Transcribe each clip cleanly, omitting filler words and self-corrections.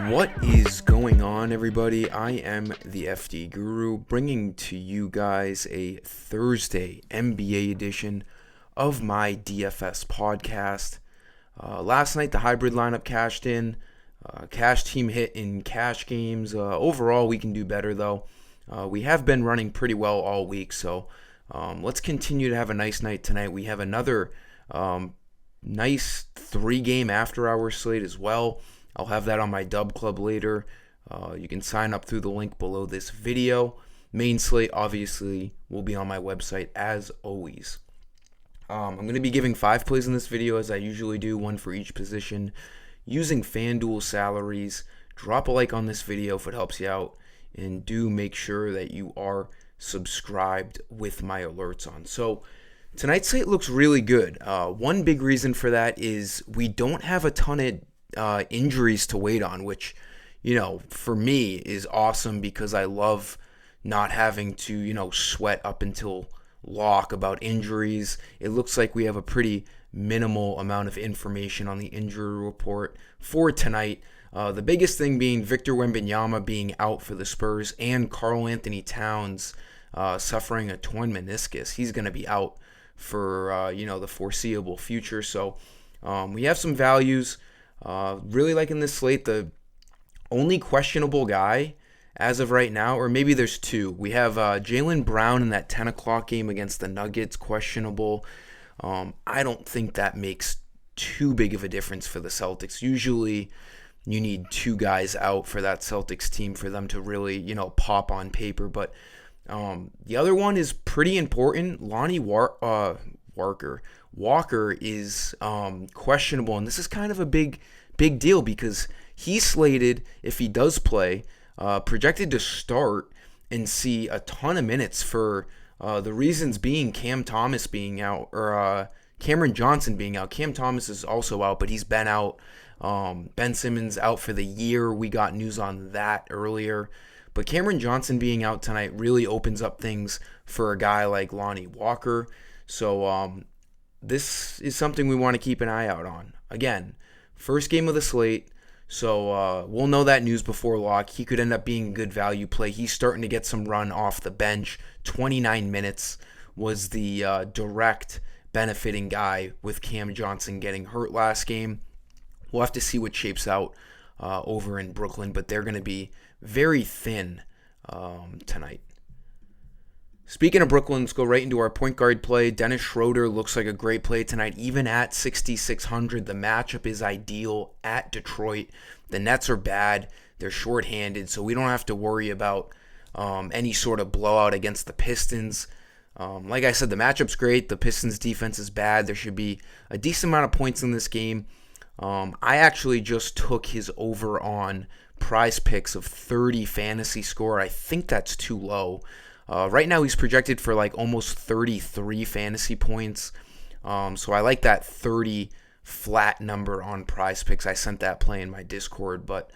What is going on, everybody? I am the FDGURU, bringing to you guys a Thursday NBA edition of my DFS podcast. Last night, the hybrid lineup cashed in. Cash team hit in cash games. Overall, we can do better, though. We have been running pretty well all week, so let's continue to have a nice night tonight. We have another nice 3-game after-hour slate as well. I'll have that on my Dub Club later. You can sign up through the link below this video. Main slate, obviously, will be on my website as always. I'm going to be giving 5 plays in this video as I usually do, one for each position, using FanDuel salaries. Drop a like on this video if it helps you out, and do make sure that you are subscribed with my alerts on. So tonight's slate looks really good. One big reason for that is we don't have a ton of injuries to wait on, which, for me is awesome because I love not having to, sweat up until lock about injuries. It looks like we have a pretty minimal amount of information on the injury report for tonight. The biggest thing being Victor Wembanyama being out for the Spurs and Karl Anthony Towns suffering a torn meniscus. He's going to be out for, the foreseeable future. So we have some values. Really liking this slate. The only questionable guy as of right now, or maybe there's two. We have Jaylen Brown in that 10 o'clock game against the Nuggets, questionable. I don't think that makes too big of a difference for the Celtics. Usually you need 2 guys out for that Celtics team for them to really, pop on paper. But the other one is pretty important. Lonnie Walker is questionable, and this is kind of a big deal because he's slated, if he does play, projected to start and see a ton of minutes for the reasons being Cam Thomas being out, or Cameron Johnson being out. Cam Thomas is also out, but he's been out. Ben Simmons out for the year. We got news on that earlier. But Cameron Johnson being out tonight really opens up things for a guy like Lonnie Walker. So this is something we want to keep an eye out on. Again, first game of the slate, so we'll know that news before lock. He could end up being a good value play. He's starting to get some run off the bench. 29 minutes was the direct benefiting guy with Cam Johnson getting hurt last game. We'll have to see what shapes out over in Brooklyn, but they're going to be very thin tonight. Speaking of Brooklyn, let's go right into our point guard play. Dennis Schroeder looks like a great play tonight. Even at 6,600, the matchup is ideal at Detroit. The Nets are bad. They're shorthanded, so we don't have to worry about any sort of blowout against the Pistons. Like I said, the matchup's great. The Pistons' defense is bad. There should be a decent amount of points in this game. I actually just took his over on Prize Picks of 30 fantasy score. I think that's too low. Right now he's projected for like almost 33 fantasy points. So I like that 30 flat number on Prize Picks. I sent that play in my Discord, but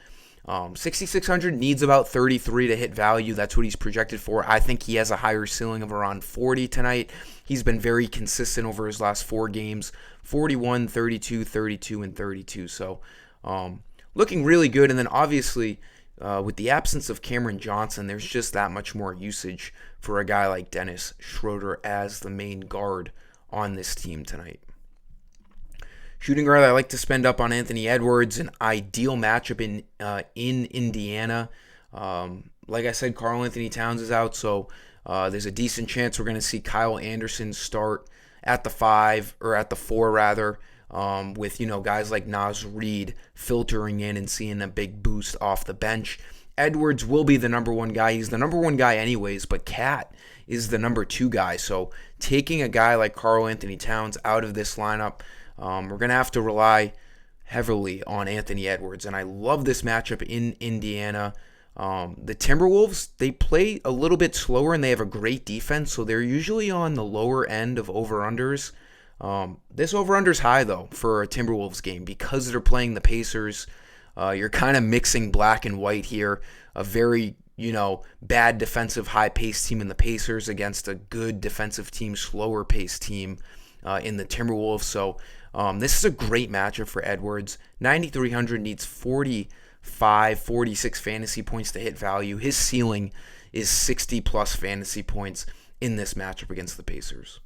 6,600 needs about 33 to hit value. That's what he's projected for. I think he has a higher ceiling of around 40 tonight. He's been very consistent over his last 4 games, 41, 32, 32, and 32. So looking really good. And then obviously with the absence of Cameron Johnson, there's just that much more usage for a guy like Dennis Schroeder as the main guard on this team tonight. Shooting guard, I like to spend up on Anthony Edwards, an ideal matchup in Indiana. Like I said, Karl Anthony Towns is out, so there's a decent chance we're going to see Kyle Anderson start at the 5, or at the 4 rather, with guys like Naz Reid filtering in and seeing a big boost off the bench. Edwards will be the number 1 guy. He's the number 1 guy anyways, but Cat is the number 2 guy. So taking a guy like Karl Anthony Towns out of this lineup, we're going to have to rely heavily on Anthony Edwards. And I love this matchup in Indiana. The Timberwolves, they play a little bit slower and they have a great defense, so they're usually on the lower end of over-unders. This over-under's high, though, for a Timberwolves game because they're playing the Pacers. You're kind of mixing black and white here. A very, bad defensive high-paced team in the Pacers against a good defensive team, slower-paced team in the Timberwolves. So this is a great matchup for Edwards. 9,300 needs 40 46 fantasy points to hit value. His ceiling is 60 plus fantasy points in this matchup against the Pacers.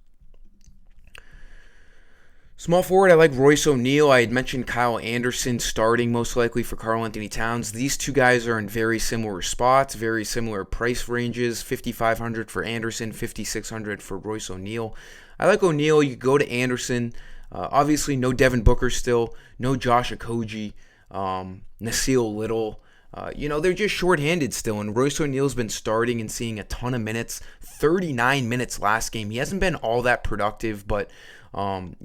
Small forward, I like Royce O'Neal. I had mentioned Kyle Anderson starting most likely for Karl-Anthony Towns. These two guys are in very similar spots, very similar price ranges. $5,500 for Anderson, $5,600 for Royce O'Neal. I like O'Neal. You go to Anderson. Obviously, no Devin Booker still, no Josh Okogie, Nasir Little. They're just shorthanded still, and Royce O'Neal's been starting and seeing a ton of minutes. 39 minutes last game. He hasn't been all that productive, but 3,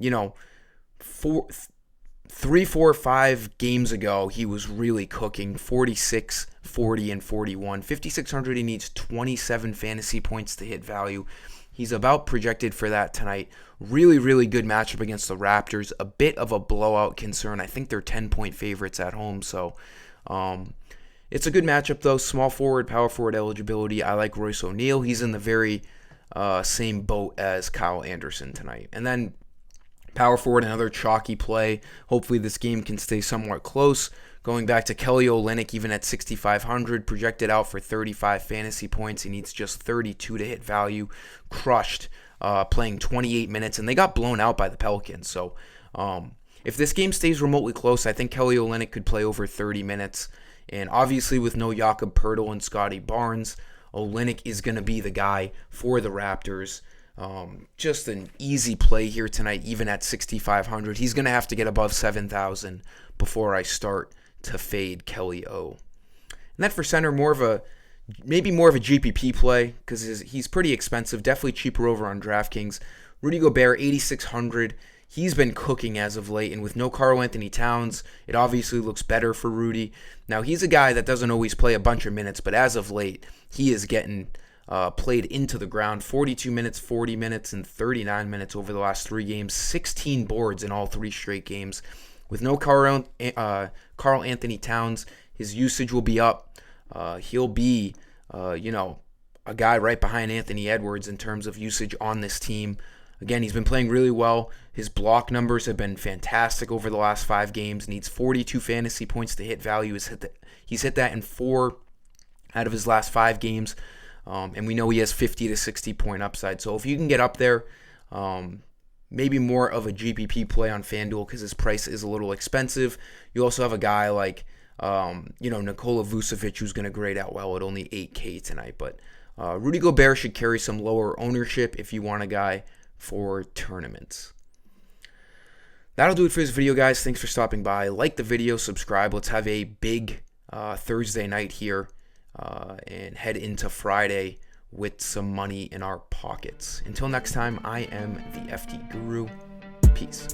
4, 5 games ago, he was really cooking. 46, 40, and 41. 5,600, he needs 27 fantasy points to hit value. He's about projected for that tonight. Really, really good matchup against the Raptors. A bit of a blowout concern. I think they're 10-point favorites at home, so it's a good matchup, though. Small forward, power forward eligibility. I like Royce O'Neal. He's in the very same boat as Kyle Anderson tonight. And then power forward, another chalky play. Hopefully this game can stay somewhat close. Going back to Kelly Olynyk, even at 6,500, projected out for 35 fantasy points. He needs just 32 to hit value. Crushed, playing 28 minutes, and they got blown out by the Pelicans. So if this game stays remotely close, I think Kelly Olynyk could play over 30 minutes. And obviously with no Jakob Poeltl and Scotty Barnes, Olynyk is going to be the guy for the Raptors. Just an easy play here tonight, even at 6,500. He's going to have to get above 7,000 before I start to fade Kelly O. And then for center, maybe more of a GPP play because he's pretty expensive. Definitely cheaper over on DraftKings. Rudy Gobert, 8,600. He's been cooking as of late, and with no Karl-Anthony Towns, it obviously looks better for Rudy. Now, he's a guy that doesn't always play a bunch of minutes, but as of late, he is getting played into the ground. 42 minutes, 40 minutes, and 39 minutes over the last 3 games. 16 boards in all 3 straight games. With no Karl-Anthony Towns, his usage will be up. He'll be, a guy right behind Anthony Edwards in terms of usage on this team. Again, he's been playing really well. His block numbers have been fantastic over the last 5 games. Needs 42 fantasy points to hit value. He's hit that in 4 out of his last 5 games. And we know he has 50 to 60 point upside. So if you can get up there, maybe more of a GPP play on FanDuel because his price is a little expensive. You also have a guy like, Nikola Vucevic who's going to grade out well at only 8K tonight. But Rudy Gobert should carry some lower ownership if you want a guy for tournaments. That'll do it for this video, guys. Thanks for stopping by. Like the video, subscribe. Let's have a big Thursday night here and head into Friday with some money in our pockets. Until next time, I am the FD Guru. Peace.